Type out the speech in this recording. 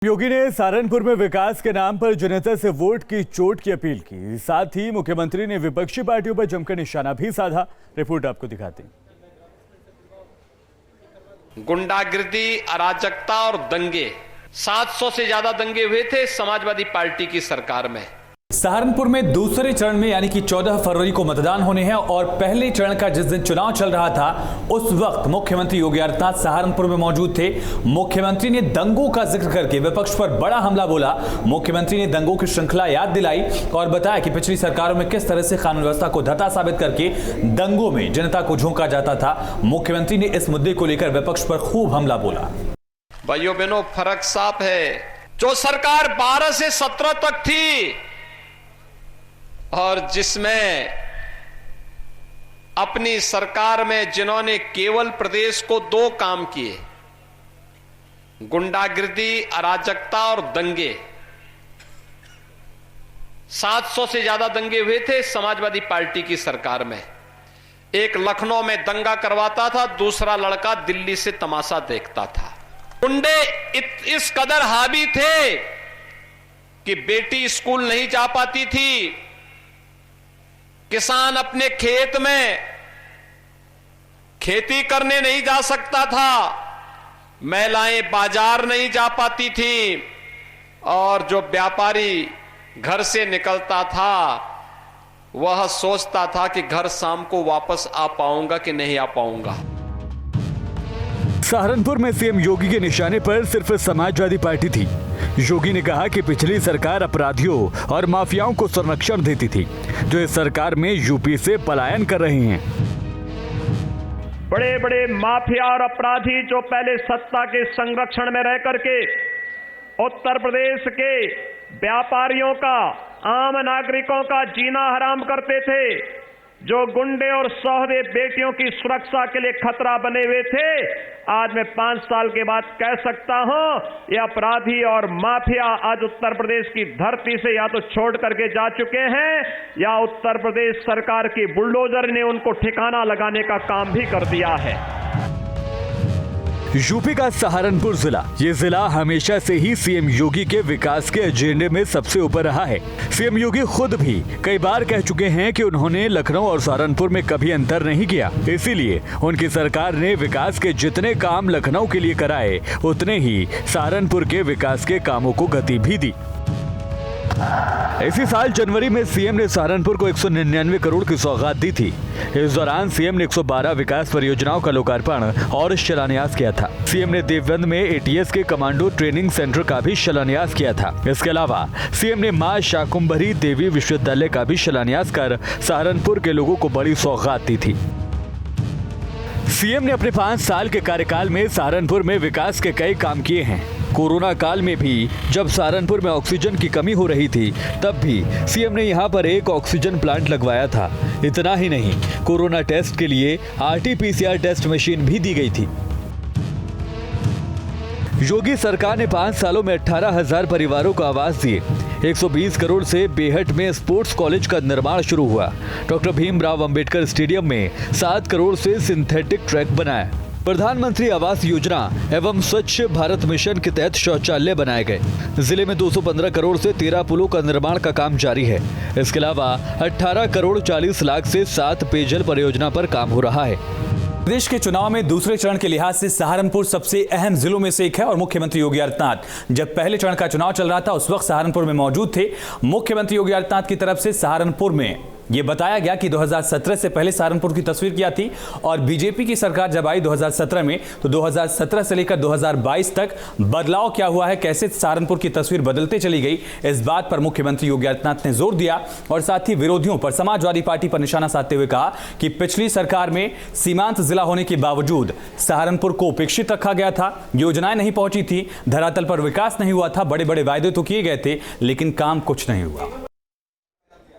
योगी ने सहारनपुर में विकास के नाम पर जनता से वोट की चोट की अपील की। साथ ही मुख्यमंत्री ने विपक्षी पार्टियों पर जमकर निशाना भी साधा। रिपोर्ट आपको दिखाते हैं। गुंडागिर्दी, अराजकता और दंगे, 700 से ज्यादा दंगे हुए थे समाजवादी पार्टी की सरकार में। सहारनपुर में दूसरे चरण में यानी कि 14 फरवरी को मतदान होने हैं और पहले चरण का जिस दिन चुनाव चल रहा था उस वक्त मुख्यमंत्री योगी आदित्यनाथ सहारनपुर में मौजूद थे। मुख्यमंत्री ने दंगों का जिक्र करके विपक्ष पर बड़ा हमला बोला। मुख्यमंत्री ने दंगों की श्रृंखला याद दिलाई और बताया कि पिछली सरकारों में किस तरह से कानून व्यवस्था को धता साबित करके दंगों में जनता को झोंका जाता था। मुख्यमंत्री ने इस मुद्दे को लेकर विपक्ष पर खूब हमला बोला। भाइयों बहनों, फर्क साफ है। जो सरकार 12 से 17 तक थी और जिसमें अपनी सरकार में जिन्होंने केवल प्रदेश को 2 काम किए, गुंडागिर्दी, अराजकता और दंगे, 700 से ज्यादा दंगे हुए थे समाजवादी पार्टी की सरकार में। एक लखनऊ में दंगा करवाता था, दूसरा लड़का दिल्ली से तमाशा देखता था। गुंडे इस कदर हावी थे कि बेटी स्कूल नहीं जा पाती थी, किसान अपने खेत में खेती करने नहीं जा सकता था, महिलाएं बाजार नहीं जा पाती थी और जो व्यापारी घर से निकलता था वह सोचता था कि घर शाम को वापस आ पाऊंगा कि नहीं आ पाऊंगा। सहारनपुर में सीएम योगी के निशाने पर सिर्फ समाजवादी पार्टी थी। योगी ने कहा कि पिछली सरकार अपराधियों और माफियाओं को संरक्षण देती थी, जो इस सरकार में यूपी से पलायन कर रहे हैं। बड़े बड़े माफिया और अपराधी जो पहले सत्ता के संरक्षण में रह करके उत्तर प्रदेश के व्यापारियों का, आम नागरिकों का जीना हराम करते थे, जो गुंडे और सौदे बेटियों की सुरक्षा के लिए खतरा बने हुए थे, आज मैं 5 साल के बाद कह सकता हूं ये अपराधी और माफिया आज उत्तर प्रदेश की धरती से या तो छोड़ करके जा चुके हैं या उत्तर प्रदेश सरकार की बुलडोजर ने उनको ठिकाना लगाने का काम भी कर दिया है। यूपी का सहारनपुर जिला, ये जिला हमेशा से ही सीएम योगी के विकास के एजेंडे में सबसे ऊपर रहा है। सीएम योगी खुद भी कई बार कह चुके हैं कि उन्होंने लखनऊ और सहारनपुर में कभी अंतर नहीं किया, इसीलिए उनकी सरकार ने विकास के जितने काम लखनऊ के लिए कराए उतने ही सहारनपुर के विकास के कामों को गति भी दी। इसी साल जनवरी में सीएम ने सहारनपुर को 199 करोड़ की सौगात दी थी। इस दौरान सीएम ने 112 विकास परियोजनाओं का लोकार्पण और शिलान्यास किया था। सीएम ने देवबंद में एटीएस के कमांडो ट्रेनिंग सेंटर का भी शिलान्यास किया था। इसके अलावा सीएम ने मां शाकुंभरी देवी विश्वविद्यालय का भी शिलान्यास कर सहारनपुर के लोगों को बड़ी सौगात दी थी। सीएम ने अपने 5 साल के कार्यकाल में सहारनपुर में विकास के कई काम किए हैं। कोरोना काल में भी जब सहारनपुर में ऑक्सीजन की कमी हो रही थी, तब भी सीएम ने यहां पर एक ऑक्सीजन प्लांट लगवाया था। इतना ही नहीं, कोरोना टेस्ट के लिए आरटीपीसीआर टेस्ट मशीन भी दी गई थी। योगी सरकार ने 5 सालों में 18,000 परिवारों को आवास दिए। 120 करोड़ से बेहट में स्पोर्ट्स कॉलेज का निर्माण शुरू हुआ। डॉक्टर भीमराव अंबेडकर स्टेडियम में 7 करोड़ से सिंथेटिक ट्रैक बनाया। प्रधानमंत्री आवास योजना एवं स्वच्छ भारत मिशन के तहत शौचालय बनाए गए। जिले में 215 करोड़ से 13 पुलों का निर्माण का काम जारी है। इसके अलावा 18 करोड़ 40 लाख से 7 पेयजल परियोजना पर काम हो रहा है। प्रदेश के चुनाव में दूसरे चरण के लिहाज से सहारनपुर सबसे अहम जिलों में से एक है और मुख्यमंत्री योगी आदित्यनाथ जब पहले चरण का चुनाव चल रहा था उस वक्त सहारनपुर में मौजूद थे। मुख्यमंत्री योगी आदित्यनाथ की तरफ से सहारनपुर में ये बताया गया कि 2017 से पहले सहारनपुर की तस्वीर क्या थी और बीजेपी की सरकार जब आई 2017 में, तो 2017 से लेकर 2022 तक बदलाव क्या हुआ है, कैसे सहारनपुर की तस्वीर बदलते चली गई, इस बात पर मुख्यमंत्री योगी आदित्यनाथ ने जोर दिया और साथ ही विरोधियों पर, समाजवादी पार्टी पर निशाना साधते हुए कहा कि पिछली सरकार में सीमांत जिला होने के बावजूद सहारनपुर को उपेक्षित रखा गया था, योजनाएं नहीं पहुंची थी, धरातल पर विकास नहीं हुआ था, बड़े बड़े वायदे तो किए गए थे लेकिन काम कुछ नहीं हुआ।